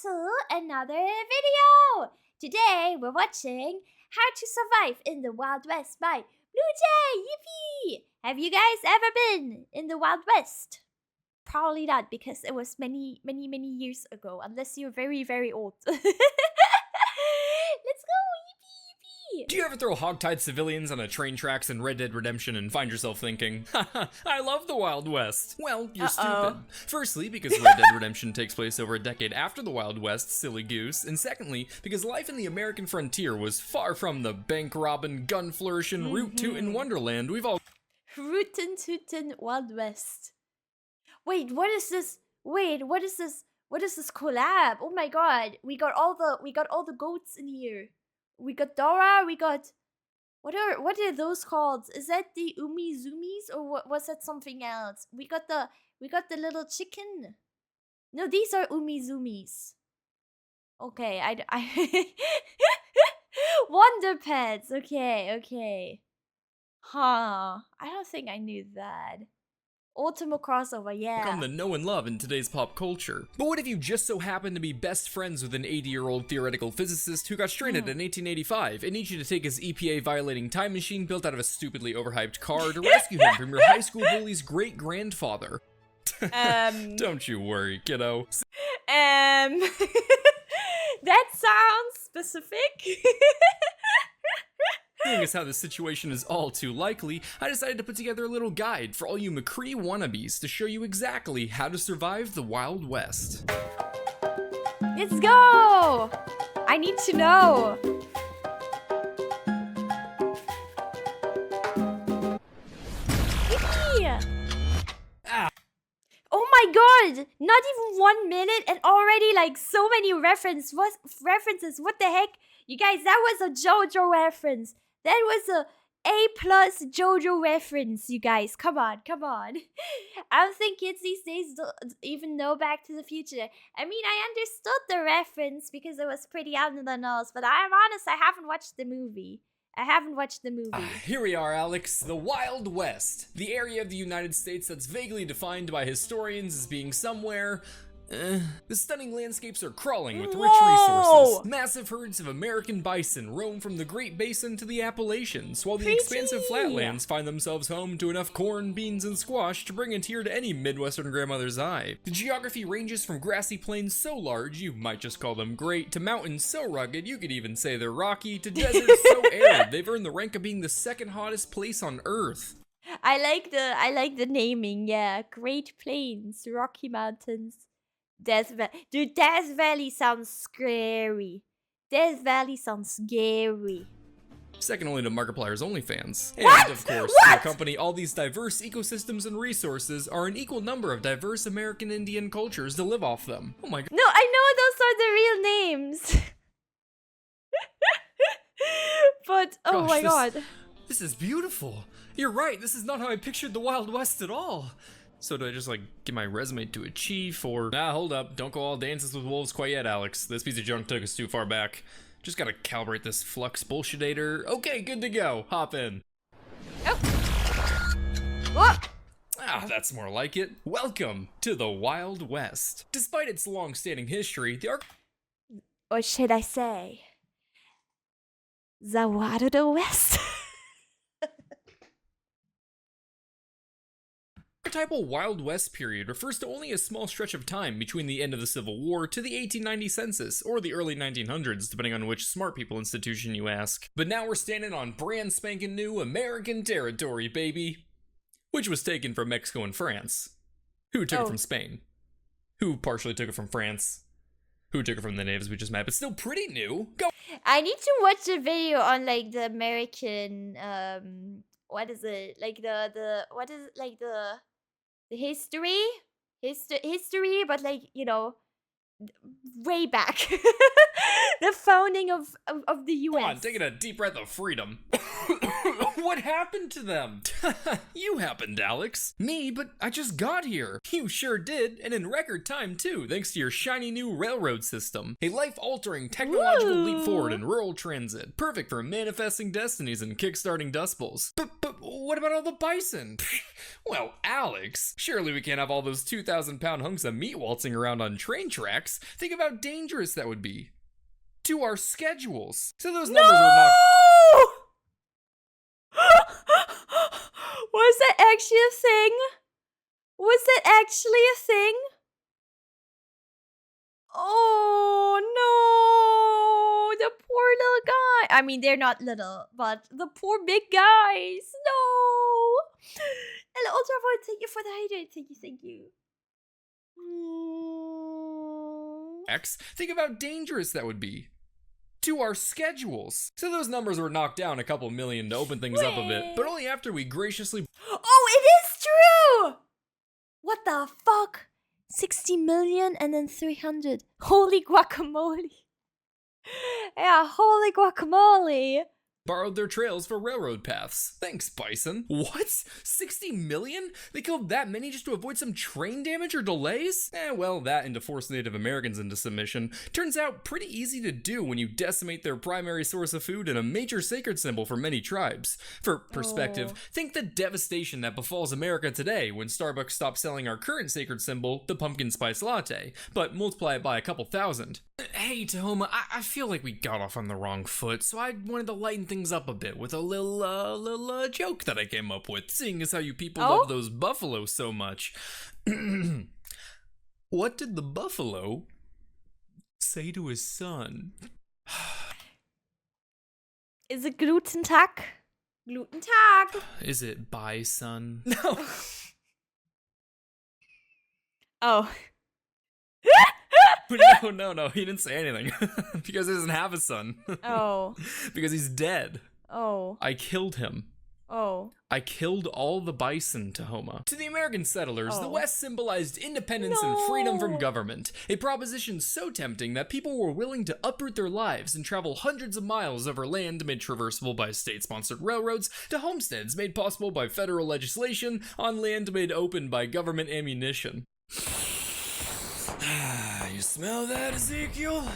to another video! Today we're watching How to Survive in the Wild West by BlueJay! Yippee! Have you guys ever been in the Wild West? Probably not, because it was many years ago, unless you're very, very old. Let's go! Yippee! Do you ever throw hogtied civilians on a train tracks in Red Dead Redemption and find yourself thinking, haha, I love the Wild West? Well, you're stupid. Firstly, because Red Dead Redemption takes place over a decade after the Wild West, silly goose. And secondly, because life in the American frontier was far from the bank robbing, gun flourishing, root tootin' wonderland we've all— Rootin' tootin' Wild West. Wait, what is this? Wait, what is this? What is this collab? Oh my god, we got all the goats in here. We got Dora, we got what are those called? Is that the Umizumis or what was that something else? We got the little chicken. No, these are Umizumis. Okay, I Wonder Pets. Okay. Huh. I don't think I knew that. Ultimate crossover, yeah. come to know and love in today's pop culture. But what if you just so happen to be best friends with an 80-year-old theoretical physicist who got stranded in 1885 and needs you to take his EPA-violating time machine built out of a stupidly overhyped car to rescue him from your high school bully's great-grandfather? Don't you worry, kiddo. That sounds specific. Seeing as how this situation is all too likely, I decided to put together a little guide for all you McCree wannabes to show you exactly how to survive the Wild West. Let's go! I need to know. Yippee! Oh my god! Not even 1 minute and already like so many references. What the heck? You guys, that was a JoJo reference. That was a A+ JoJo reference, you guys. Come on. I don't think kids these days don't even know Back to the Future. I mean, I understood the reference because it was pretty under the nose, but I'm honest, I haven't watched the movie. Here we are, Alex. The Wild West. The area of the United States that's vaguely defined by historians as being somewhere— The stunning landscapes are crawling with rich resources. Massive herds of American bison roam from the Great Basin to the Appalachians, while the expansive flatlands find themselves home to enough corn, beans, and squash to bring a tear to any Midwestern grandmother's eye. The geography ranges from grassy plains so large you might just call them great, to mountains so rugged you could even say they're rocky, to deserts so arid they've earned the rank of being the second hottest place on Earth. I like the naming, yeah. Great Plains, Rocky Mountains. Death Valley sounds scary. Second only to Markiplier's OnlyFans. What? And, of course, to accompany all these diverse ecosystems and resources are an equal number of diverse American Indian cultures to live off them. Oh my god. No, I know those are the real names. But, oh Gosh, my god. This is beautiful. You're right, this is not how I pictured the Wild West at all. So do I just, like, give my resume to a chief, or— Nah, hold up. Don't go all dances with wolves quite yet, Alex. This piece of junk took us too far back. Just gotta calibrate this flux bullshitator. Okay, good to go. Hop in. Oh. Whoa. That's more like it. Welcome to the Wild West. Despite its long-standing history, the Or should I say, the Wild West? archetypal Wild West period refers to only a small stretch of time between the end of the Civil War to the 1890 census, or the early 1900s, depending on which smart people institution you ask. But now we're standing on brand spanking new American territory, baby. Which was taken from Mexico and France. Who took it from Spain? Who partially took it from France? Who took it from the natives we just met, but still pretty new. Go! I need to watch a video on like the American, what is it? Like what is it? Like the history, but like, you know, way back. The founding of the US. Come on, taking a deep breath of freedom. What happened to them? You happened, Alex. Me, but I just got here. You sure did, and in record time too, thanks to your shiny new railroad system. A life-altering technological leap forward in rural transit, perfect for manifesting destinies and kickstarting Dust Bowls. But what about all the bison? Well, Alex, surely we can't have all those 2,000-pound hunks of meat waltzing around on train tracks. Think of how dangerous that would be to our schedules. So those numbers are not. Was that actually a thing? Was that actually a thing? Oh no, the poor little guy. I mean, they're not little, but the poor big guys. No. Hello, Ultravoid, thank you for the hydrate. Thank you. Think of how dangerous that would be to our schedules. So those numbers were knocked down a couple million to open things up a bit, but only after we graciously. Oh, it is true! What the fuck? 60 million and then 300. Holy guacamole. Yeah, holy guacamole. Borrowed their trails for railroad paths. Thanks, bison. What? 60 million? They killed that many just to avoid some train damage or delays? Well, that and to force Native Americans into submission turns out pretty easy to do when you decimate their primary source of food and a major sacred symbol for many tribes. For perspective, think the devastation that befalls America today when Starbucks stopped selling our current sacred symbol, the pumpkin spice latte, but multiply it by a couple thousand. Hey, Tahoma, I feel like we got off on the wrong foot, so I wanted to lighten things up a bit with a little joke that I came up with, seeing as how you people love those buffalo so much. What did the buffalo say to his son? Is it Guten Tag? Guten Tag. Is it bye, son? No. Oh. No, he didn't say anything. Because he doesn't have a son. Oh. Because he's dead. Oh. I killed him. Oh. I killed all the bison, Tahoma. To the American settlers, the West symbolized independence and freedom from government, a proposition so tempting that people were willing to uproot their lives and travel hundreds of miles over land made traversable by state-sponsored railroads to homesteads made possible by federal legislation on land made open by government ammunition. You smell that, Ezekiel?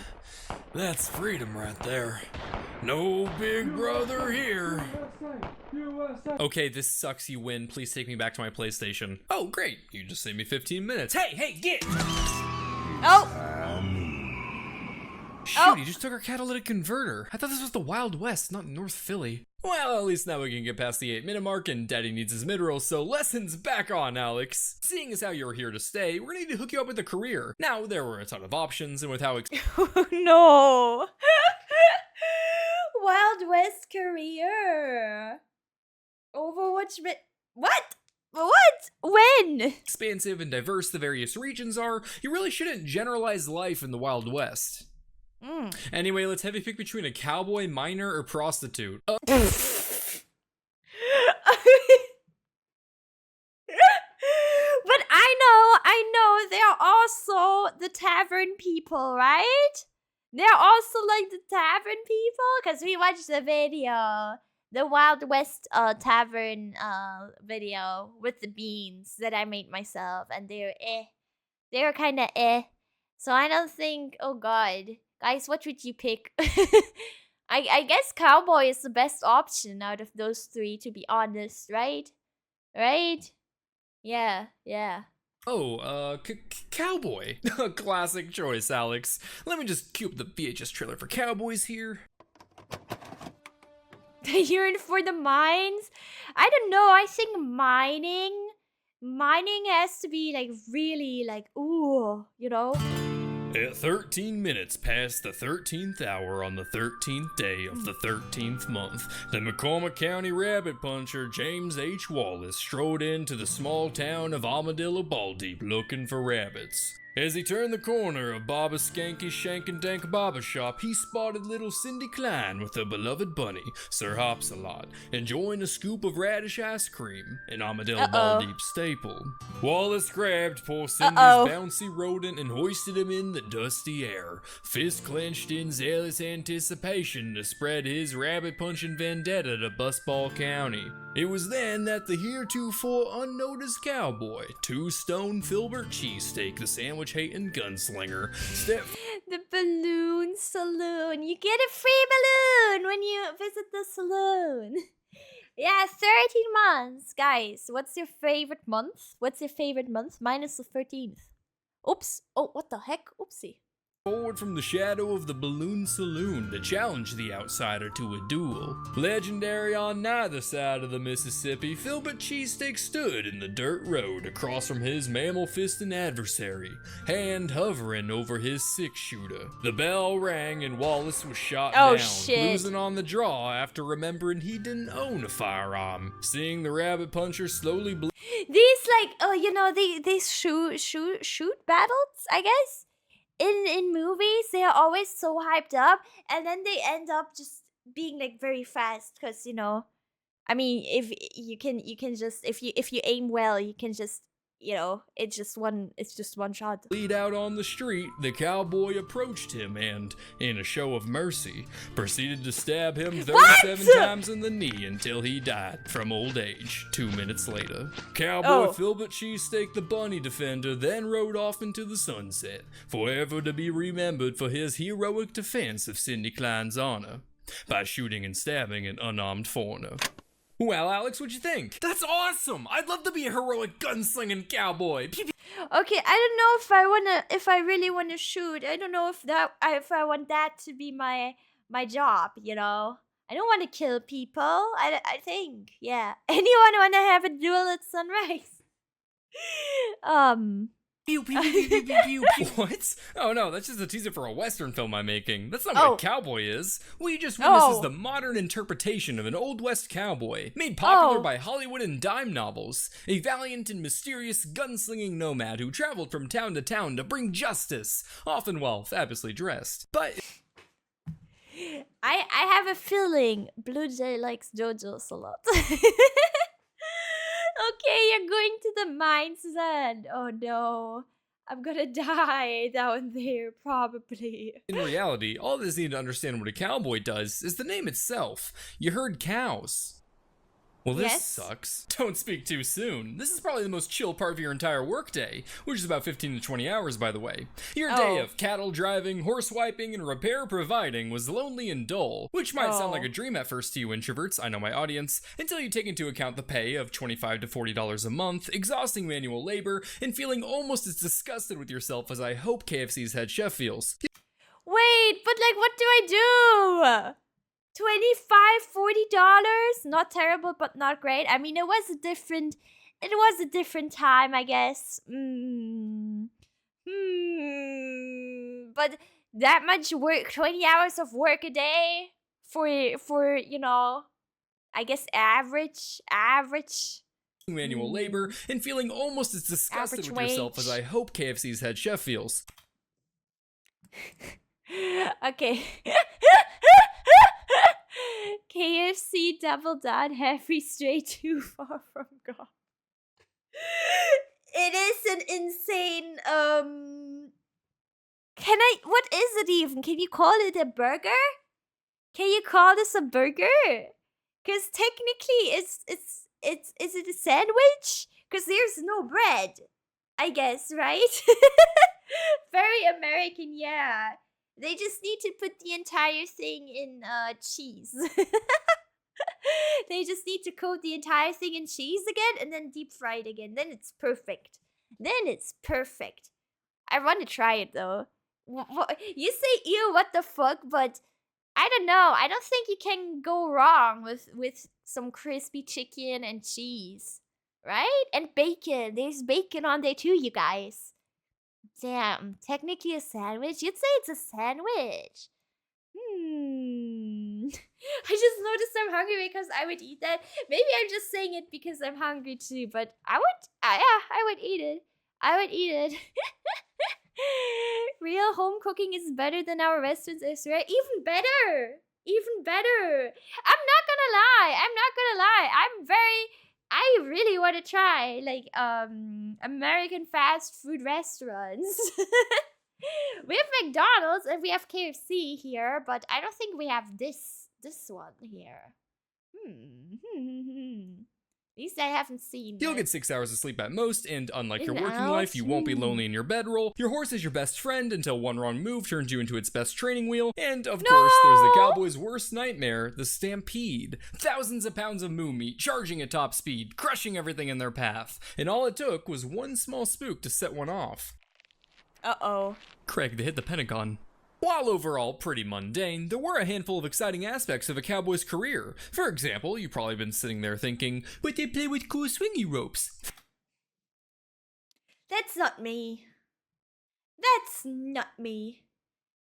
That's freedom right there. No big brother here. Okay, this sucks, you win. Please take me back to my PlayStation. Oh, great. You just saved me 15 minutes. Hey, get! Oh! Shoot, he just took our catalytic converter. I thought this was the Wild West, not North Philly. Well, at least now we can get past the 8-minute mark and Daddy needs his mid-roll, so lessons back on, Alex. Seeing as how you're here to stay, we're gonna need to hook you up with a career. Now, there were a ton of options, and with how Oh, no. Wild West career. Overwatch. What? When? expansive and diverse the various regions are, you really shouldn't generalize life in the Wild West. Anyway, let's heavy pick between a cowboy, miner, or prostitute. But I know, they're also the tavern people, right? They're also like the tavern people, because we watched the video, the Wild West tavern video with the beans that I made myself, and they're kind of so I don't think, oh god. Guys, what would you pick? I guess cowboy is the best option out of those three, to be honest, right? Right? Yeah. Oh, cowboy. Classic choice, Alex. Let me just cue up the VHS trailer for Cowboys here. You're in for the mines? I don't know, I think mining has to be like really like, ooh, you know? At 13 minutes past the 13th hour on the 13th day of the 13th month, the McCormick County rabbit puncher James H. Wallace strode into the small town of Armadillo Baldy looking for rabbits. As he turned the corner of Baba Skanky's Shank and Dank Baba shop, he spotted little Cindy Klein with her beloved bunny, Sir Hopsalot, enjoying a scoop of radish ice cream, an Armadillo Ball Deep staple. Wallace grabbed poor Cindy's bouncy rodent and hoisted him in the dusty air, fist clenched in zealous anticipation to spread his rabbit-punching vendetta to Busball County. It was then that the heretofore unnoticed cowboy, Two-Stone Filbert Cheesesteak, the sandwich-hating gunslinger, stepped... The balloon saloon. You get a free balloon when you visit the saloon. Yeah, 13 months. Guys, what's your favorite month? What's your favorite month? Mine is the 13th. Oops. Oh, what the heck? Oopsie. Forward from the shadow of the Balloon Saloon to challenge the outsider to a duel. Legendary on neither side of the Mississippi, Filbert Cheesesteak stood in the dirt road across from his mammal-fisting adversary, hand hovering over his six-shooter. The bell rang and Wallace was shot down, losing on the draw after remembering he didn't own a firearm. Seeing the rabbit puncher slowly these, like, these shoot battles, I guess? In movies, they are always so hyped up, and then they end up just being like very fast. Cause I mean, if you can just if you aim well, you can just it's just one shot. Lead out on the street, the cowboy approached him and, in a show of mercy, proceeded to stab him 37 times in the knee until he died from old age 2 minutes later. Cowboy Filbert Cheesesteak the Bunny Defender then rode off into the sunset, forever to be remembered for his heroic defense of Cindy Klein's honor, by shooting and stabbing an unarmed foreigner. Well, Alex, what'd you think? That's awesome! I'd love to be a heroic gunslinging cowboy. Okay, I don't know if I really wanna shoot. I don't know if I want that to be my job, I don't want to kill people. I think, yeah. Anyone wanna have a duel at sunrise? Pew, pew, pew, pew, pew, pew, pew. What? Oh no, that's just a teaser for a Western film I'm making. That's not what a cowboy is. What you just witnessed is the modern interpretation of an Old West cowboy, made popular by Hollywood and dime novels. A valiant and mysterious gunslinging nomad who traveled from town to town to bring justice, often while fabulously dressed. But I have a feeling BlueJay likes JoJo's a lot. Okay, you're going to the mines then. Oh no. I'm gonna die down there, probably. In reality, all this need to understand what a cowboy does is the name itself. You herd cows. Well, this sucks. Don't speak too soon. This is probably the most chill part of your entire workday, which is about 15 to 20 hours, by the way. Your day of cattle driving, horse wiping, and repair providing was lonely and dull, which might sound like a dream at first to you introverts, I know my audience, until you take into account the pay of $25 to $40 a month, exhausting manual labor, and feeling almost as disgusted with yourself as I hope KFC's head chef feels. Wait, but like, what do I do? $25-$40? Not terrible, but not great. I mean, it was a different time, I guess. But that much work, 20 hours of work a day for I guess average manual labor and feeling almost as disgusted with yourself as I hope KFC's head chef feels. Okay. KFC double down heavy straight too far from God. It is an insane what is it even? Can you call it a burger? Can you call this a burger? Cause technically is it a sandwich? Cause there's no bread, I guess, right? Very American, yeah. They just need to put the entire thing in cheese. They just need to coat the entire thing in cheese again and then deep fry it again. Then it's perfect. I want to try it though. You say ew, what the fuck, but I don't know. I don't think you can go wrong with some crispy chicken and cheese, right? And bacon. There's bacon on there too, you guys. Damn, technically a sandwich? You'd say it's a sandwich. I just noticed I'm hungry because I would eat that. Maybe I'm just saying it because I'm hungry too, but I would eat it. our home cooking is better than our restaurants elsewhere. Even better. Even better. I'm not gonna lie. I really want to try like American fast food restaurants. We have McDonald's and we have KFC here, but I don't think we have this one here. At least I haven't seen. You'll get 6 hours of sleep at most, and unlike your An working hour? life, you won't be lonely in your bedroll. Your horse is your best friend until one wrong move turns you into its best training wheel. And of course, there's the cowboy's worst nightmare, the stampede. Thousands of pounds of moo meat charging at top speed, crushing everything in their path. And all it took was one small spook to set one off. Uh-oh. Craig, they hit the Pentagon. While overall pretty mundane, there were a handful of exciting aspects of a cowboy's career. For example, you've probably been sitting there thinking, but they play with cool swingy ropes. That's not me. That's not me.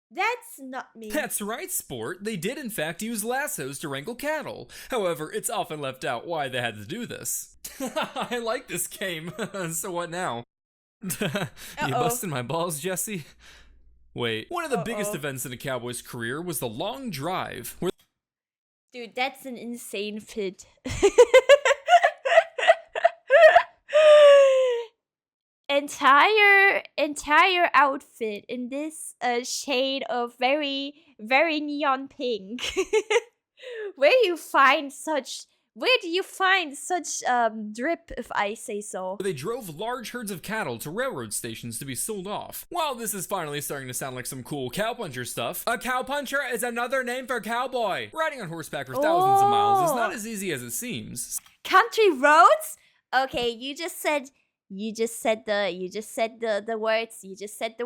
That's not me. That's right, sport. They did in fact use lassos to wrangle cattle. However, it's often left out why they had to do this. I like this game. So what now? You busting my balls, Jesse? Wait, one of the biggest events in a cowboy's career was the long drive. Dude, that's an insane fit. entire outfit in this shade of very, very neon pink. Where do you find such drip, if I say so? They drove large herds of cattle to railroad stations to be sold off. While this is finally starting to sound like some cool cowpuncher stuff, a cowpuncher is another name for cowboy. Riding on horseback for thousands of miles is not as easy as it seems. Country roads? Okay, you just said the words. You just said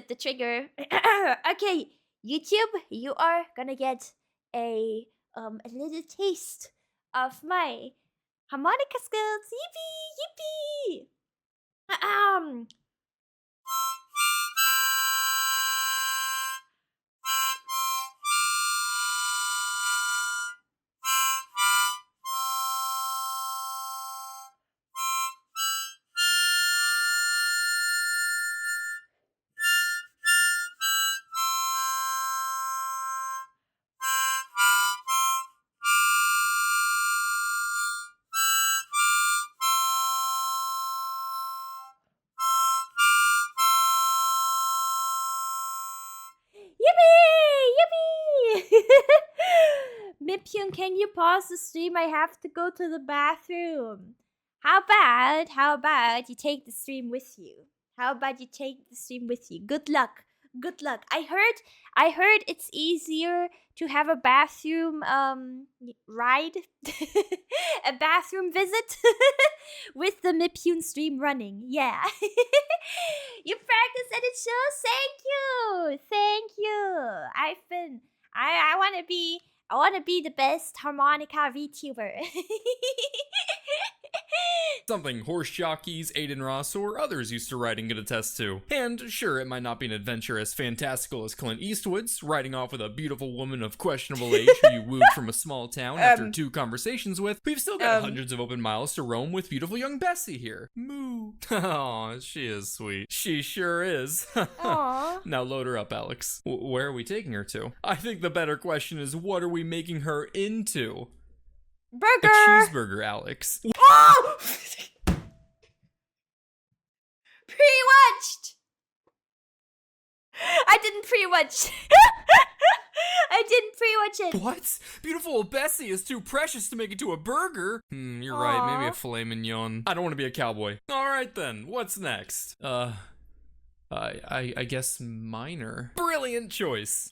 the trigger. Okay, YouTube, you are gonna get a little taste of my harmonica skills. Yippee! Yippee! Yippee! Mipyun, can you pause the stream? I have to go to the bathroom. How about you take the stream with you? Good luck. I heard it's easier to have a bathroom ride, a bathroom visit with the Mipyun stream running. Yeah. You practice and it shows. Thank you. I want to be the best harmonica VTuber. Something horse jockeys, Aiden Ross, or others used to riding could attest to. And sure, it might not be an adventure as fantastical as Clint Eastwood's, riding off with a beautiful woman of questionable age who you wooed from a small town after 2 conversations with. We've still got hundreds of open miles to roam with beautiful young Bessie here. Moo. Aw, she is sweet. She sure is. Aww. Now load her up, Alex. Where are we taking her to? I think the better question is, what are we making her into? Burger! A cheeseburger, Alex. Oh! Pre-watched! I didn't pre-watch. I didn't pre-watch it. What? Beautiful Bessie is too precious to make it to a burger? You're right. Maybe a filet mignon. I don't want to be a cowboy. Alright then, what's next? I guess minor. Brilliant choice.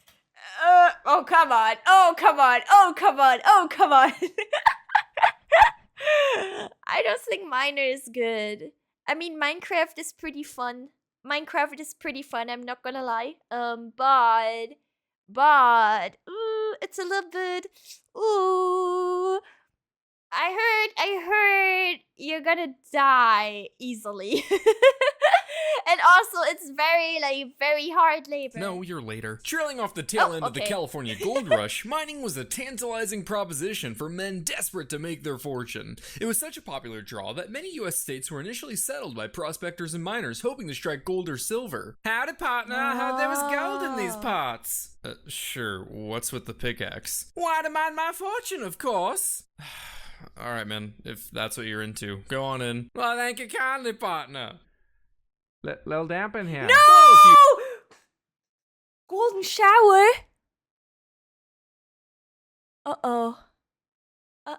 Oh, come on. I don't think Miner is good. I mean, Minecraft is pretty fun. I'm not gonna lie. But, it's a little bit, I heard you're gonna die easily. And also, it's very hard labor. No, you're later. Trailing off the tail end of the okay. California gold rush, mining was a tantalizing proposition for men desperate to make their fortune. It was such a popular draw that many U.S. states were initially settled by prospectors and miners hoping to strike gold or silver. Howdy, partner. I heard there was gold in these parts. Sure. What's with the pickaxe? Why to mine my fortune, of course. Alright, man. If that's what you're into, go on in. Well, thank you kindly, partner. Little damp in here. No! Golden shower? Uh-oh.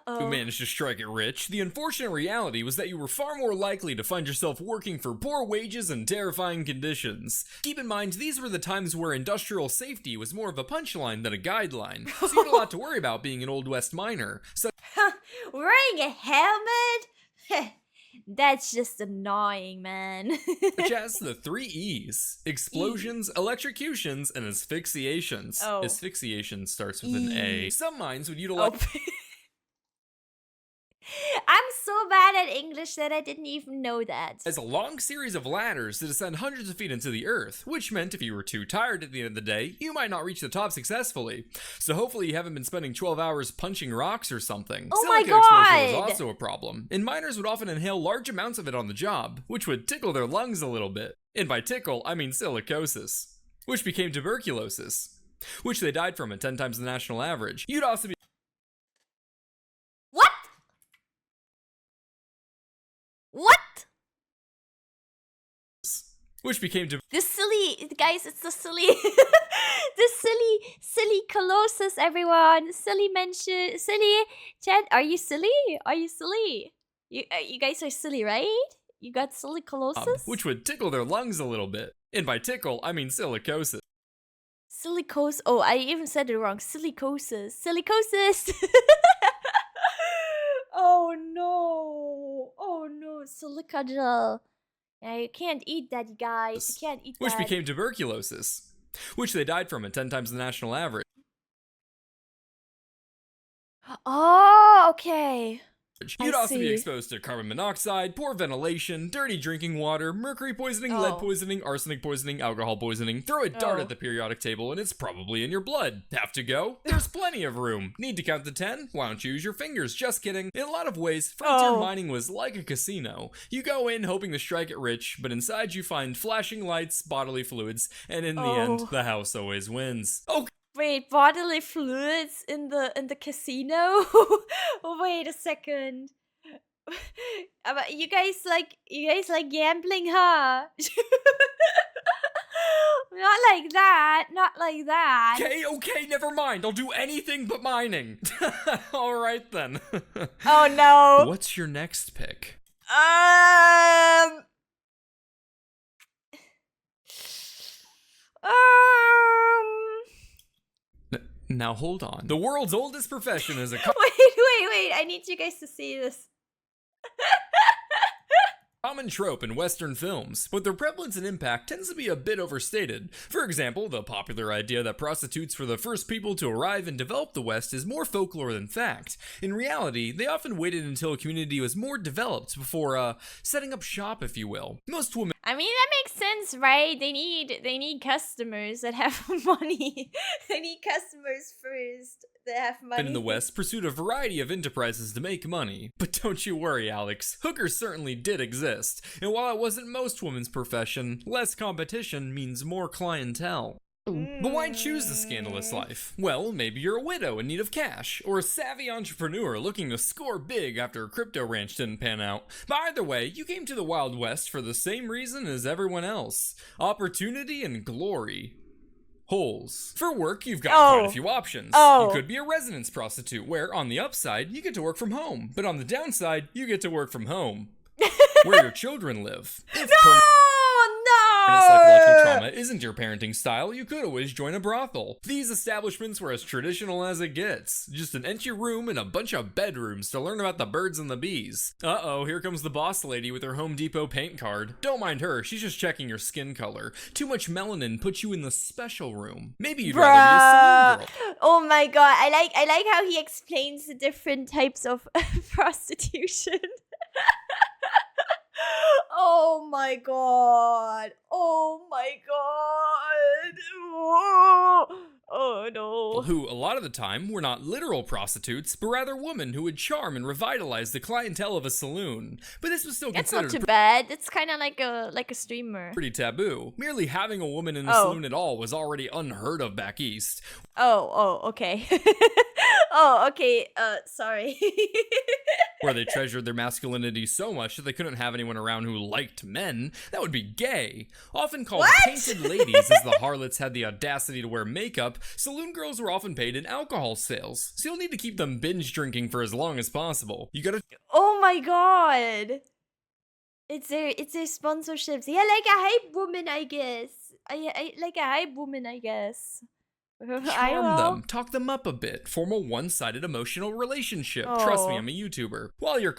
You managed to strike it rich. The unfortunate reality was that you were far more likely to find yourself working for poor wages and terrifying conditions. Keep in mind, these were the times where industrial safety was more of a punchline than a guideline, so you had a lot to worry about being an Old West miner. So wearing a helmet? That's just annoying, man. such as the 3 E's: explosions, electrocutions, and asphyxiations. Oh. Asphyxiation starts with an A. Some mines would utilize... I'm so bad at English that I didn't even know that. As a long series of ladders to descend hundreds of feet into the earth, which meant if you were too tired at the end of the day, you might not reach the top successfully. So hopefully you haven't been spending 12 hours punching rocks or something. Oh my Silica exposure God! was also a problem, and miners would often inhale large amounts of it on the job, which would tickle their lungs a little bit. And by tickle, I mean silicosis, which became tuberculosis, which they died from at 10 times the national average. You'd also be... What? What? Which became the silly, guys, it's the silly, the silly colossus, everyone. Silly mention, silly, Chad, are you silly? Are you silly? You guys are silly, right? You got silly colossus? which would tickle their lungs a little bit. And by tickle, I mean silicosis. Silicose, oh, I even said it wrong. Silicosis. Silicosis! Oh no. Oh no, silica gel. Yeah, you can't eat that, you guys. You can't eat that. Which became tuberculosis, which they died from at 10 times the national average. Oh, okay. You'd also be exposed to carbon monoxide, poor ventilation, dirty drinking water, mercury poisoning, lead poisoning, arsenic poisoning, alcohol poisoning. Throw a dart at the periodic table and it's probably in your blood. Have to go? There's plenty of room. Need to count to 10? Why don't you use your fingers? Just kidding. In a lot of ways, frontier mining was like a casino. You go in hoping to strike it rich, but inside you find flashing lights, bodily fluids, and in the end, the house always wins. Okay. Wait, bodily fluids in the casino? Wait a second. You guys like gambling, huh? Not like that. Not like that. Okay, never mind. I'll do anything but mining. All right then. Oh no. What's your next pick? Now hold on. The world's oldest profession is a... Wait. I need you guys to see this. common trope in Western films, but their prevalence and impact tends to be a bit overstated. For example, the popular idea that prostitutes were the first people to arrive and develop the West is more folklore than fact. In reality, they often waited until a community was more developed before, setting up shop, if you will. Most women... I mean, that makes sense, right? They need customers that have money. They need customers first that have money. in the West pursued a variety of enterprises to make money. But don't you worry, Alex. Hookers certainly did exist. And while it wasn't most women's profession, less competition means more clientele. But why choose the scandalous life? Well, maybe you're a widow in need of cash, or a savvy entrepreneur looking to score big after a crypto ranch didn't pan out. But either way, you came to the Wild West for the same reason as everyone else: opportunity and glory. Holes. For work, you've got quite a few options. You could be a residence prostitute, where on the upside, you get to work from home, but on the downside, you get to work from home, where your children live. If psychological trauma isn't your parenting style, you could always join a brothel. These establishments were as traditional as it gets. Just an empty room and a bunch of bedrooms to learn about the birds and the bees. Uh-oh, here comes the boss lady with her Home Depot paint card. Don't mind her, she's just checking your skin color. Too much melanin puts you in the special room. Maybe you'd rather be a saloon girl. Oh my god, I like how he explains the different types of prostitution. Oh my god. Oh my god. Oh no. Who, a lot of the time, were not literal prostitutes, but rather women who would charm and revitalize the clientele of a saloon. But this was still That's not considered too bad. It's kind of like a streamer. pretty taboo. Merely having a woman in the saloon at all was already unheard of back east. Oh, okay. Oh, okay. Sorry. Where they treasured their masculinity so much that they couldn't have anyone around who liked men. That would be gay. Often called painted ladies, as the harlots had the audacity to wear makeup, saloon girls were often paid in alcohol sales. So you'll need to keep them binge drinking for as long as possible. You gotta. Oh my god. It's their sponsorships. Yeah, like a hype woman, I guess. I like a hype woman, I guess. I don't Charm know. them, talk them up a bit, form a one-sided emotional relationship. Trust me, I'm a YouTuber. While you're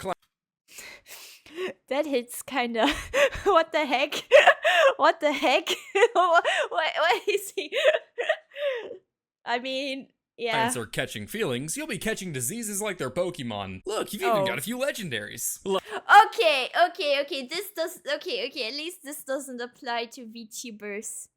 that hits kinda. What the heck? What the heck? what is he? I mean, yeah. clients are catching feelings, you'll be catching diseases like their Pokemon. Look, you've even got a few legendaries. Okay. At least this doesn't apply to VTubers.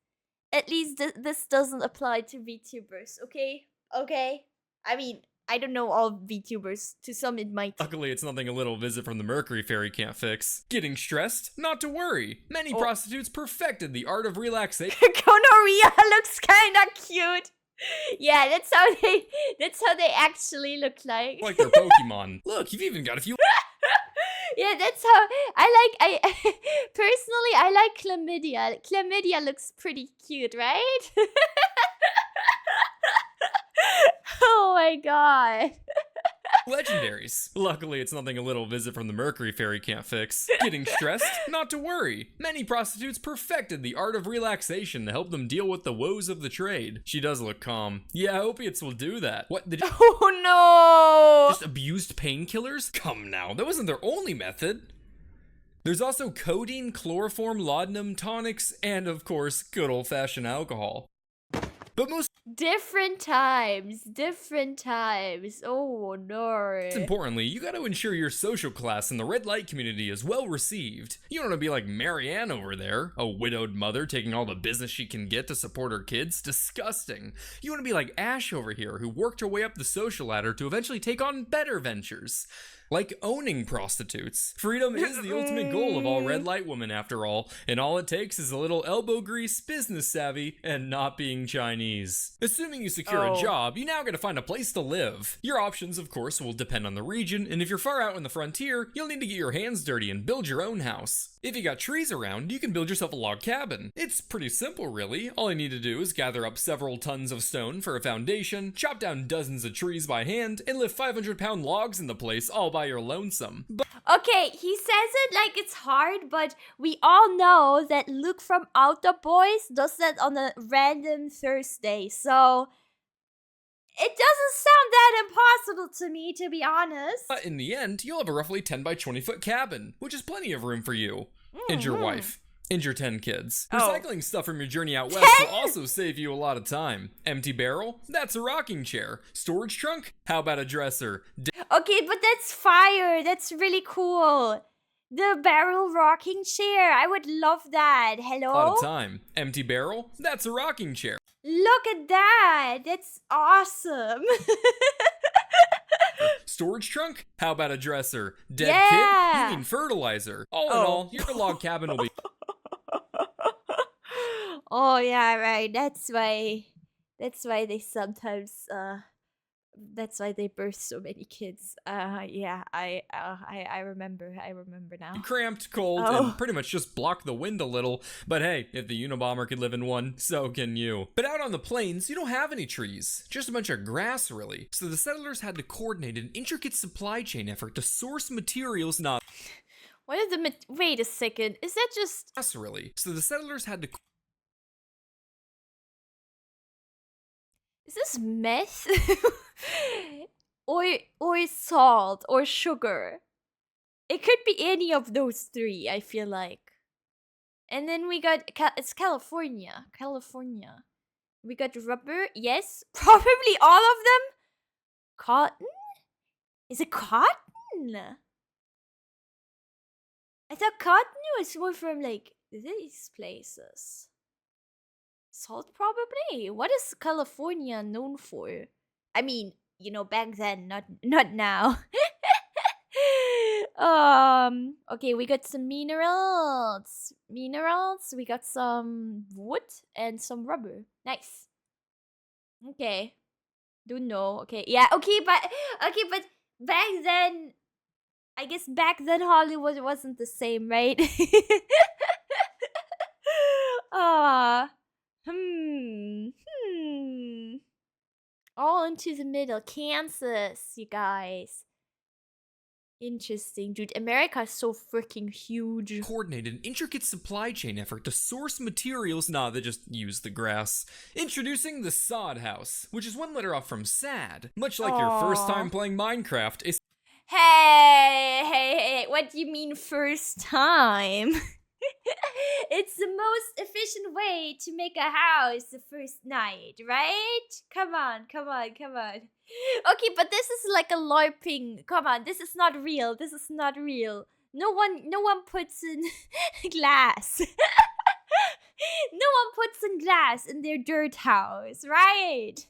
At least this doesn't apply to VTubers, okay? Okay? I mean, I don't know all VTubers. To some it might. Luckily, it's nothing a little visit from the Mercury Fairy can't fix. Getting stressed? Not to worry. Many prostitutes perfected the art of relaxation. Gonorrhea looks kinda cute. Yeah, that's how they actually look like. Like their Pokemon. Look, you've even got a few. Yeah, that's how I personally I like chlamydia. Chlamydia looks pretty cute, right? Oh my god. Legendaries. Luckily, it's nothing a little visit from the Mercury Fairy can't fix. Getting stressed? Not to worry. Many prostitutes perfected the art of relaxation to help them deal with the woes of the trade. She does look calm. Yeah, opiates will do that. What did Oh no! Just abused painkillers? Come now, that wasn't their only method. There's also codeine, chloroform, laudanum, tonics, and of course, good old-fashioned alcohol. But most different times. Oh no. importantly, you gotta ensure your social class in the red light community is well received. You don't wanna be like Marianne over there, a widowed mother taking all the business she can get to support her kids. Disgusting. You wanna be like Ash over here, who worked her way up the social ladder to eventually take on better ventures. Like owning prostitutes. Freedom is the ultimate goal of all red light women after all, and all it takes is a little elbow grease, business savvy, and not being Chinese. Assuming you secure a job, you now gotta find a place to live. Your options, of course, will depend on the region, and if you're far out in the frontier, you'll need to get your hands dirty and build your own house. If you got trees around, you can build yourself a log cabin. It's pretty simple, really. All you need to do is gather up several tons of stone for a foundation, chop down dozens of trees by hand, and lift 500-pound logs into place all by your lonesome. Okay, he says it like it's hard, but we all know that Luke from Outer Boys does that on a random Thursday, so it doesn't sound that impossible to me, to be honest. But in the end, you'll have a roughly 10 by 20 foot cabin, which is plenty of room for you and your wife. And your 10 kids. Recycling stuff from your journey out west will also save you a lot of time. Empty barrel? That's a rocking chair. Storage trunk? How about a dresser? Okay, but that's fire. That's really cool. The barrel rocking chair. I would love that. Hello? A lot of time. Empty barrel? That's a rocking chair. Look at that. That's awesome. Storage trunk? How about a dresser? Dead kid? You mean fertilizer. All in all, your log cabin will be... Oh yeah, right. That's why they sometimes that's why they birth so many kids. Yeah, I remember now. Cramped, cold, and pretty much just block the wind a little. But hey, if the Unabomber could live in one, so can you. But out on the plains, you don't have any trees. Just a bunch of grass, really. So the settlers had to coordinate an intricate supply chain effort to source materials not... What is the wait a second. Is that just... Grass, really. So the settlers had to... Is this meth? or salt or sugar? It could be any of those three, I feel like. And then we got it's California. We got rubber. Yes, probably all of them. Cotton? Is it cotton? I thought cotton was more from like these places. Salt, probably. What is California known for? I mean, back then, not now. Okay, we got some minerals. Minerals. We got some wood and some rubber. Nice. Okay. Don't know. Okay. Yeah. Okay, but back then, I guess back then Hollywood wasn't the same, right? Ah. Hmm. All into the middle. Kansas, you guys. Interesting, dude. America is so freaking huge. Coordinate an intricate supply chain effort to source materials. Nah, they just use the grass. Introducing the sod house, which is one letter off from sad. Much like your first time playing Minecraft. Hey, what do you mean first time? It's the most efficient way to make a house the first night, right? Come on. Okay, but this is like a LARPing. Come on, this is not real. No one puts in glass. No one puts in glass in their dirt house, right?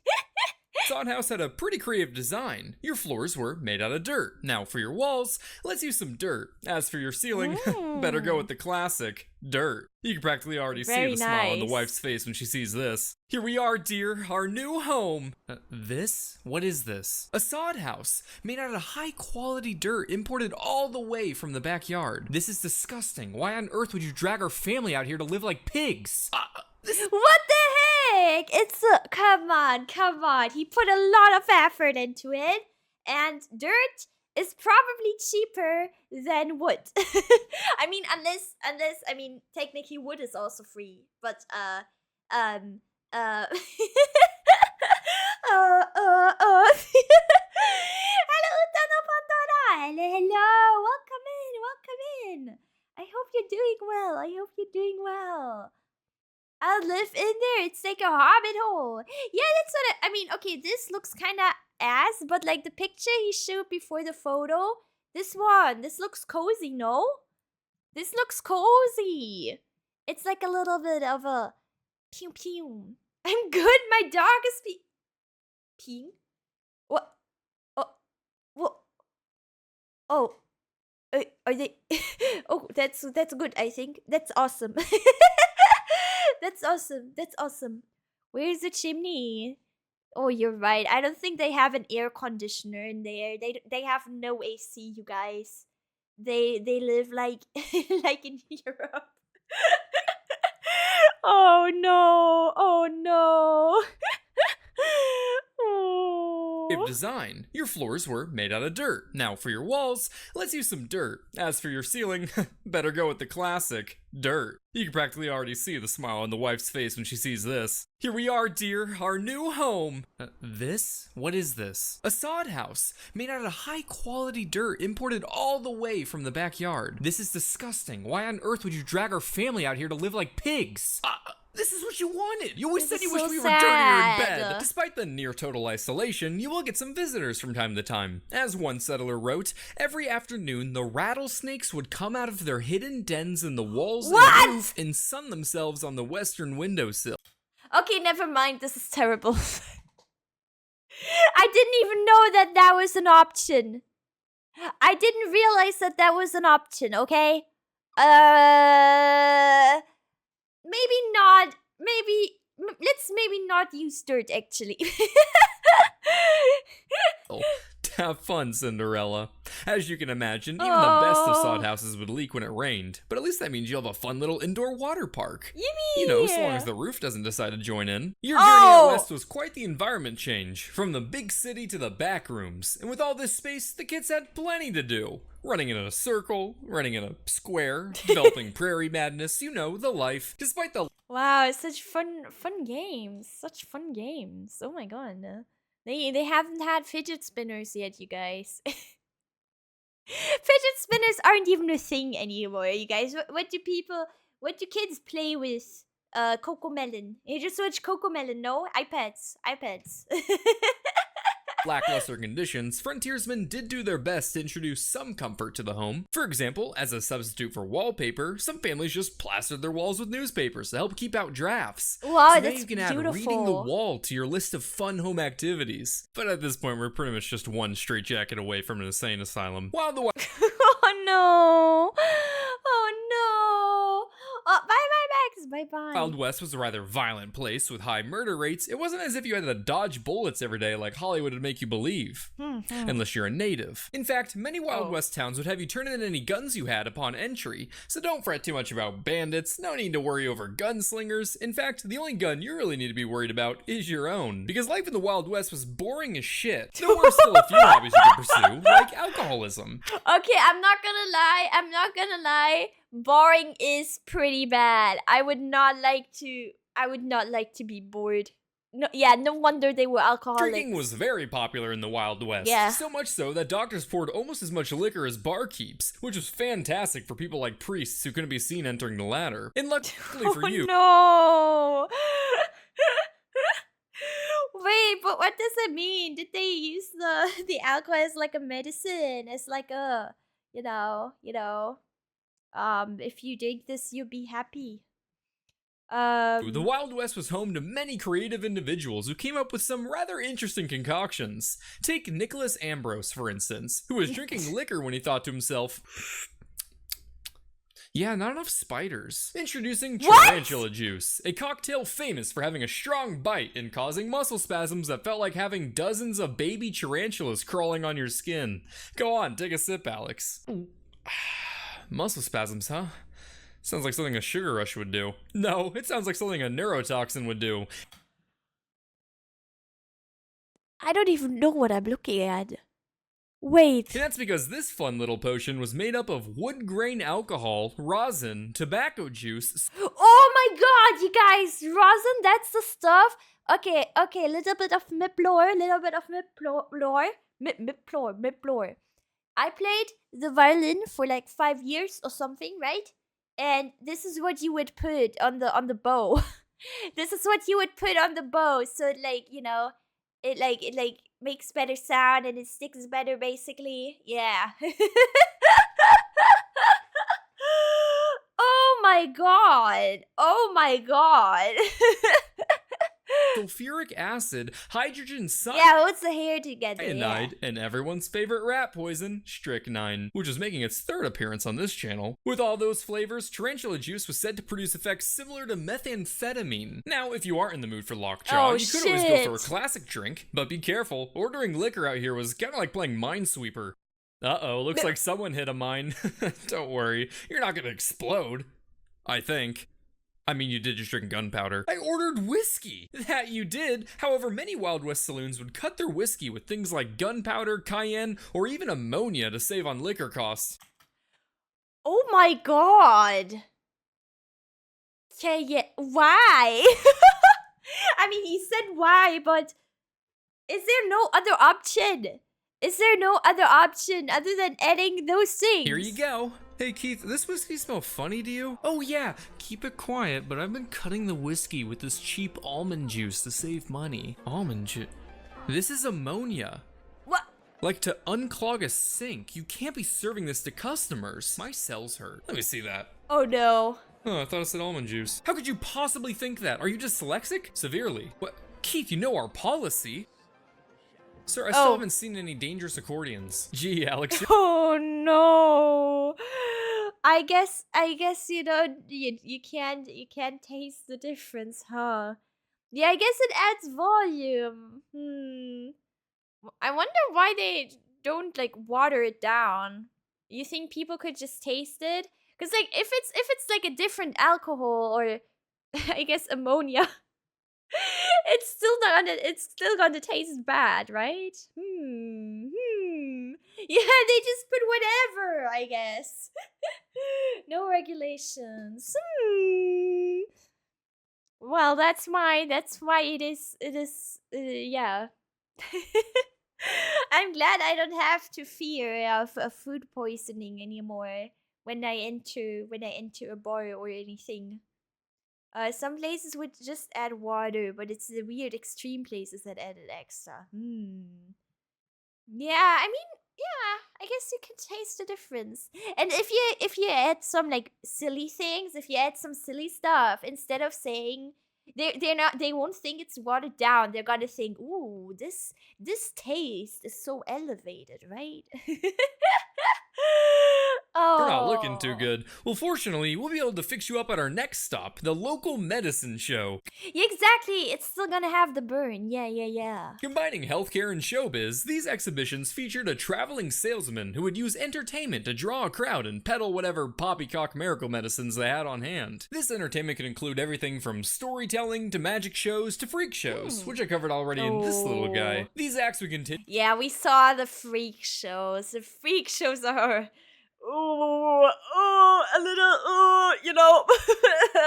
Sod house had a pretty creative design. Your floors were made out of dirt. Now for your walls, let's use some dirt. As for your ceiling, better go with the classic dirt. You can practically already see the smile on the wife's face when she sees this. Here we are, dear, our new home. This? What is this? A sod house made out of high quality dirt imported all the way from the backyard. This is disgusting. Why on earth would you drag our family out here to live like pigs? What the heck? Come on. He put a lot of effort into it, and dirt is probably cheaper than wood. I mean, unless technically wood is also free, but Hello, Tano Pandora. Hello. Welcome in. I hope you're doing well. I'll live in there. It's like a hobbit hole. Yeah, that's what I mean. Okay, this looks kind of ass, but like the picture he showed before the photo, this looks cozy, no? This looks cozy. It's like a little bit of a pew pew. I'm good. My dog is peeing. What? What? Oh. Are they? Oh, that's good. I think that's awesome. That's awesome. Where's the chimney? Oh, you're right. I don't think they have an air conditioner in there. They have no AC, you guys. They live like like in Europe. Oh no. Oh. Design. Your floors were made out of dirt. Now for your walls, let's use some dirt. As for your ceiling, better go with the classic dirt. You can practically already see the smile on the wife's face when she sees this. Here we are, dear, our new home. This? What is this? A sod house made out of high quality dirt imported all the way from the backyard. This is disgusting. Why on earth would you drag our family out here to live like pigs? This is what you wanted! You always said you wished we were dirtier in bed! Despite the near-total isolation, you will get some visitors from time to time. As one settler wrote, every afternoon the rattlesnakes would come out of their hidden dens in the walls of the roof and sun themselves on the western windowsill. Okay, never mind, this is terrible. I didn't even know that was an option. I didn't realize that was an option, okay? Let's not use dirt, actually. Have fun, Cinderella. As you can imagine, even the best of sod houses would leak when it rained, but at least that means you'll have a fun little indoor water park. You know, so long as the roof doesn't decide to join in. Your journey out west was quite the environment change, from the big city to the back rooms, and with all this space, the kids had plenty to do. Running in a circle, running in a square, developing prairie madness, you know, the life. Despite the wow, it's such fun games. Such fun games. Oh my god. They haven't had fidget spinners yet, you guys. Fidget spinners aren't even a thing anymore, you guys. What do kids play with? Coco Melon. You just watch Coco Melon, no? iPads. lackluster conditions, frontiersmen did do their best to introduce some comfort to the home. For example, as a substitute for wallpaper, some families just plastered their walls with newspapers to help keep out drafts. Wow, so now that's you can add beautiful. reading the wall to your list of fun home activities. But at this point, we're pretty much just one straitjacket away from an insane asylum. While the Oh no! Oh no! Oh, bye bye, Max. Bye bye. Wild West was a rather violent place with high murder rates. It wasn't as if you had to dodge bullets every day like Hollywood would make you believe. Unless you're a native. In fact, many Wild West towns would have you turn in any guns you had upon entry, so don't fret too much about bandits, no need to worry over gunslingers. In fact, the only gun you really need to be worried about is your own. Because life in the Wild West was boring as shit. There were still a few hobbies you could pursue, like alcoholism. Okay, I'm not gonna lie. Boring is pretty bad. I would not like to be bored. No, yeah, no wonder they were alcoholics. Drinking was very popular in the Wild West. Yeah. So much so that doctors poured almost as much liquor as barkeeps, which was fantastic for people like priests who couldn't be seen entering the latter. And luckily for you. No. Wait, but what does it mean? Did they use the alcohol as like a medicine? As like a, if you drink this, you'll be happy. The Wild West was home to many creative individuals who came up with some rather interesting concoctions. Take Nicholas Ambrose, for instance, who was drinking liquor when he thought to himself, yeah, not enough spiders. Introducing tarantula juice, a cocktail famous for having a strong bite and causing muscle spasms that felt like having dozens of baby tarantulas crawling on your skin. Go on, take a sip, Alex. Muscle spasms, huh? Sounds like something a sugar rush would do. No, it sounds like something a neurotoxin would do. I don't even know what I'm looking at. Wait. And that's because this fun little potion was made up of wood grain alcohol, rosin, tobacco juice. Oh my god, you guys! Rosin, that's the stuff. Okay, a little bit of miplore. Miplore. I played the violin for like 5 years or something, right? And this is what you would put on the bow. This is what you would put on the bow, so it makes better sound and it sticks better, basically. Yeah. Oh my god. Oh my god. Sulfuric acid, hydrogen cyanide, yeah, what's the hair together? and everyone's favorite rat poison, strychnine, which is making its third appearance on this channel. With all those flavors, tarantula juice was said to produce effects similar to methamphetamine. Now, if you aren't in the mood for lockjaw, you could always go for a classic drink, but be careful, ordering liquor out here was kinda like playing Minesweeper. Uh-oh, looks like someone hit a mine. Don't worry, you're not gonna explode. I think. I mean, you did just drink gunpowder. I ordered whiskey! That you did. However, many Wild West saloons would cut their whiskey with things like gunpowder, cayenne, or even ammonia to save on liquor costs. Oh my god. Okay, yeah, why? I mean, he said why, but is there no other option? Is there no other option other than adding those things? Here you go. Hey Keith, this whiskey smell funny to you? Oh yeah, keep it quiet, but I've been cutting the whiskey with this cheap almond juice to save money. Almond juice? This is ammonia. What? Like to unclog a sink. You can't be serving this to customers. My cells hurt. Let me see that. Oh no. Oh, I thought it said almond juice. How could you possibly think that? Are you dyslexic? Severely. What? Keith, you know our policy. Sir, I still haven't seen any dangerous accordions. Gee, Alex. Oh no. I guess you can't taste the difference, huh? Yeah, I guess it adds volume. I wonder why they don't like water it down. You think people could just taste it? Cuz like if it's like a different alcohol or I guess ammonia, it's still gonna taste bad, right? Yeah, they just put whatever, I guess. No regulations. Well, that's why it is yeah. I'm glad I don't have to fear of food poisoning anymore when I enter a bar or anything. Some places would just add water, but it's the weird extreme places that added extra. Yeah, I mean, yeah, I guess you can taste the difference. And if you add some like silly things, if you add some silly stuff instead of saying they won't think it's watered down. They're gonna think, ooh, this taste is so elevated, right? We're not looking too Oh. good. Well, fortunately, we'll be able to fix you up at our next stop, the local medicine show. Yeah, exactly. It's still gonna have the burn. Yeah, yeah, yeah. Combining healthcare and showbiz, these exhibitions featured a traveling salesman who would use entertainment to draw a crowd and peddle whatever poppycock miracle medicines they had on hand. This entertainment could include everything from storytelling to magic shows to freak shows, which I covered already in this little guy. These acts would continue. Yeah, we saw the freak shows. The freak shows are, a little, you know.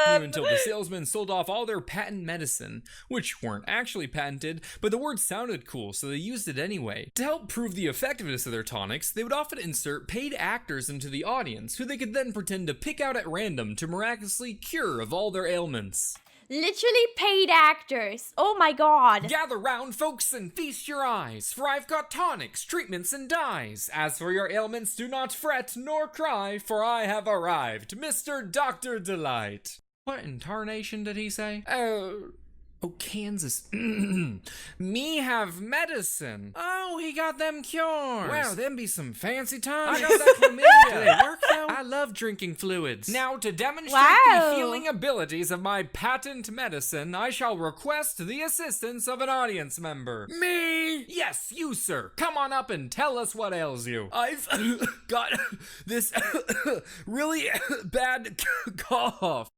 Until the salesmen sold off all their patent medicine, which weren't actually patented, but the word sounded cool, so they used it anyway. To help prove the effectiveness of their tonics, they would often insert paid actors into the audience, who they could then pretend to pick out at random to miraculously cure of all their ailments. Literally paid actors. Oh my god. Gather round, folks, and feast your eyes, for I've got tonics, treatments, and dyes. As for your ailments, do not fret nor cry, for I have arrived, Mr. Dr. Delight. What in tarnation did he say? Oh, Kansas. Me have medicine. Oh, he got them cures. Wow, them be some fancy times. I got that chlamydia. Do they work though? I love drinking fluids. Now, to demonstrate the healing abilities of my patent medicine, I shall request the assistance of an audience member. Me? Yes, you, sir. Come on up and tell us what ails you. I've got this really bad cough.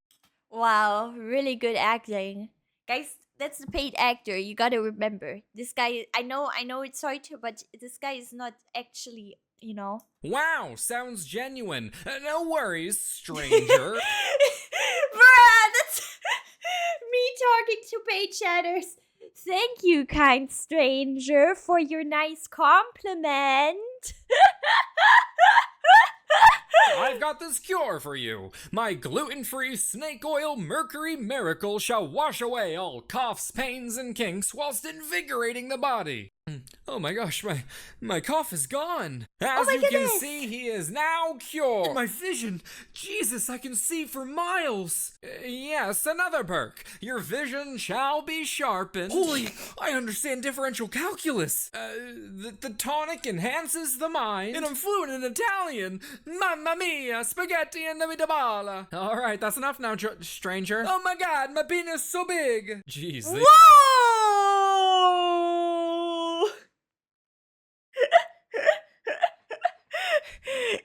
Wow, really good acting. Guys, that's the paid actor. You gotta remember. This guy, I know it's hard to, but this guy is not actually, you know. Wow, sounds genuine. No worries, stranger. Bruh, that's me talking to paid chatters. Thank you, kind stranger, for your nice compliment. I've got this cure for you. My gluten-free snake oil mercury miracle shall wash away all coughs, pains, and kinks whilst invigorating the body. Oh my gosh, my cough is gone. As you can see, he is now cured. My vision, Jesus, I can see for miles. Yes, another perk. Your vision shall be sharpened. Holy, I understand differential calculus. The tonic enhances the mind, and I'm fluent in Italian. Mamma mia, spaghetti and the meatball. All right, that's enough now, stranger. Oh my God, my penis so big. Jeez. Whoa!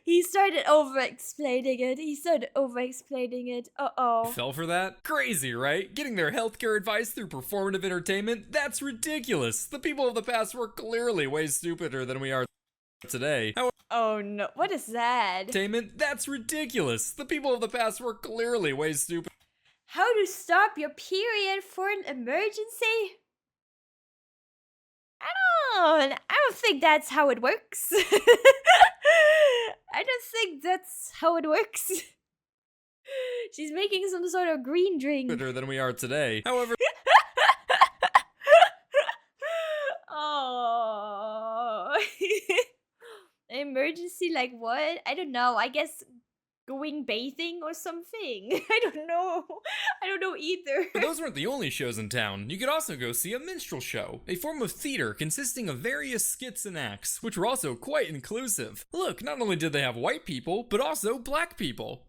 He started over-explaining it. Uh-oh. Fell for that? Crazy, right? Getting their healthcare advice through performative entertainment? That's ridiculous. The people of the past were clearly way stupider than we are today. Oh no, what is that? Entertainment? That's ridiculous. The people of the past were clearly way stupider. How to stop your period for an emergency? I don't think that's how it works. I don't think that's how it works. She's making some sort of green drink. Better than we are today. However, oh, emergency like what? I don't know. I guess going bathing or something. I don't know either. But those weren't the only shows in town. You could also go see a minstrel show, a form of theater consisting of various skits and acts, which were also quite inclusive. Look, not only did they have white people, but also black people.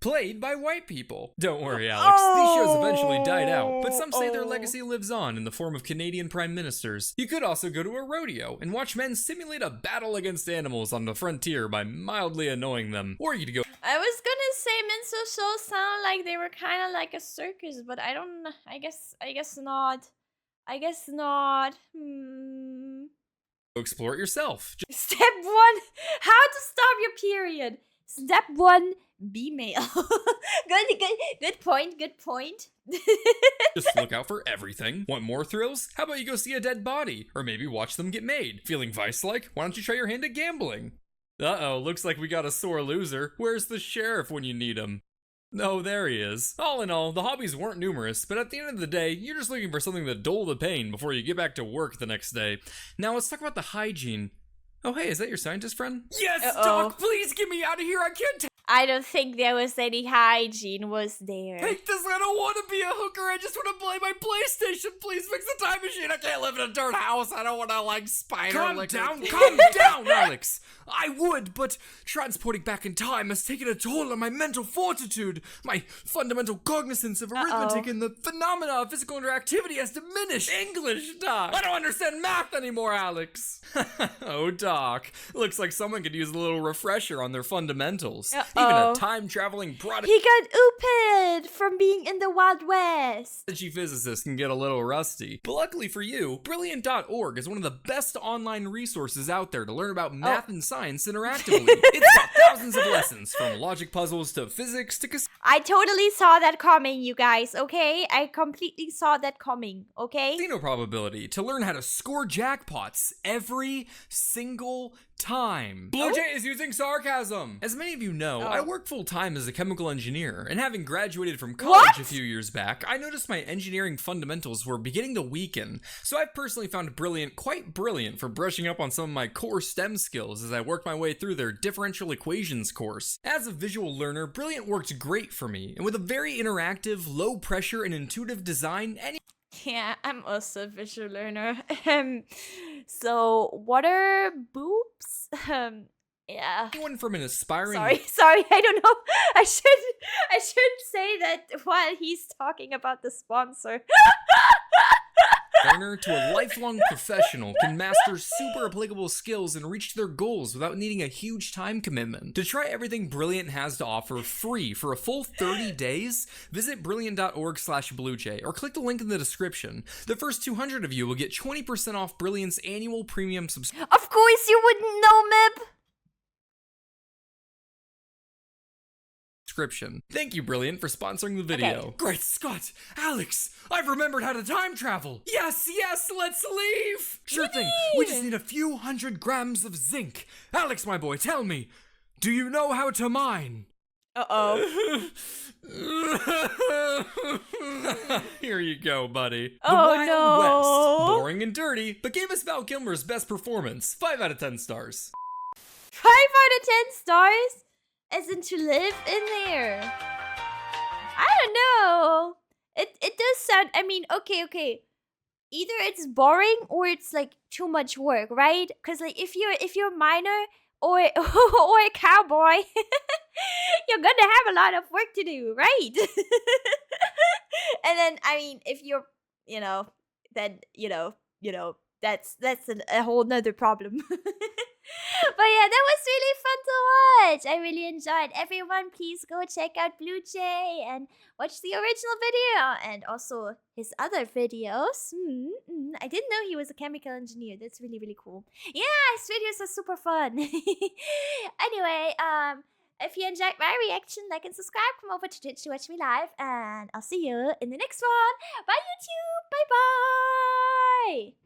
Played by white people. Don't worry, Alex. These shows eventually died out, but some say their legacy lives on in the form of Canadian prime ministers. You could also go to a rodeo and watch men simulate a battle against animals on the frontier by mildly annoying them. Or you could go. I was gonna say minstrel shows sound like they were kind of like a circus, but I don't. I guess not. Explore it yourself. Step 1: how to stop your period. Step 1: be male. Good point. Just look out for everything. Want more thrills? How about you go see a dead body? Or maybe watch them get made. Feeling vice-like? Why don't you try your hand at gambling? Uh-oh, looks like we got a sore loser. Where's the sheriff when you need him? Oh, there he is. All in all, the hobbies weren't numerous, but at the end of the day, you're just looking for something to dull the pain before you get back to work the next day. Now let's talk about the hygiene. Oh, hey, is that your scientist friend? Yes, Uh-oh. Doc, please get me out of here. I can't I don't think there was any hygiene, was there? take this. I don't want to be a hooker. I just want to play my PlayStation. Please fix the time machine. I can't live in a dirt house. I don't want to, like, spider lick. Calm down, Alex. I would, but transporting back in time has taken a toll on my mental fortitude. My fundamental cognizance of arithmetic and the phenomena of physical interactivity has diminished. English, Doc. I don't understand math anymore, Alex. Oh, Doc. Looks like someone could use a little refresher on their fundamentals. Even a time-traveling product. He got ooped from being in the Wild West. Physicist can get a little rusty. But luckily for you, Brilliant.org is one of the best online resources out there to learn about math and science interactively. It's got thousands of lessons, from logic puzzles to physics to I totally saw that coming, you guys, okay? I completely saw that coming, okay? casino probability to learn how to score jackpots every single time. BlueJay is using sarcasm. As many of you know, I work full-time as a chemical engineer, and having graduated from college a few years back, I noticed my engineering fundamentals were beginning to weaken. So I've personally found Brilliant quite brilliant for brushing up on some of my core STEM skills as I worked my way through their differential equations course. As a visual learner, Brilliant worked great for me, and with a very interactive, low pressure, and intuitive design, Yeah, I'm also a visual learner. So, water boobs? Yeah. anyone from an aspiring Sorry, I don't know. I should say that while he's talking about the sponsor. learner to a lifelong professional can master super applicable skills and reach their goals without needing a huge time commitment. To try everything Brilliant has to offer free for a full 30 days, visit brilliant.org/BlueJay or click the link in the description. The first 200 of you will get 20% off Brilliant's annual premium subscription. Of course you wouldn't know, Mib. Thank you, Brilliant, for sponsoring the video. Okay. Great Scott! Alex! I've remembered how to time travel! Yes, let's leave! Sure thing, we just need a few 100 grams of zinc. Alex, my boy, tell me, do you know how to mine? Uh-oh. Here you go, buddy. Oh, the Wild no. West. Boring and dirty, but gave us Val Kilmer's best performance. 5 out of 10 stars. 5 out of 10 stars? As in to live in there. I don't know. It does sound, I mean, okay. Either it's boring or it's like too much work, right? Because like if you're a miner or or a cowboy, you're gonna have a lot of work to do, right? And then I mean if you're then that's a whole nother problem. But yeah, that was really fun to watch. I really enjoyed. Everyone, please go check out BlueJay and watch the original video and also his other videos. I didn't know he was a chemical engineer. That's really, really cool. Yeah, his videos are super fun. Anyway, if you enjoyed my reaction, like and subscribe. Come over to Twitch to watch me live, and I'll see you in the next one. Bye, YouTube. Bye-bye.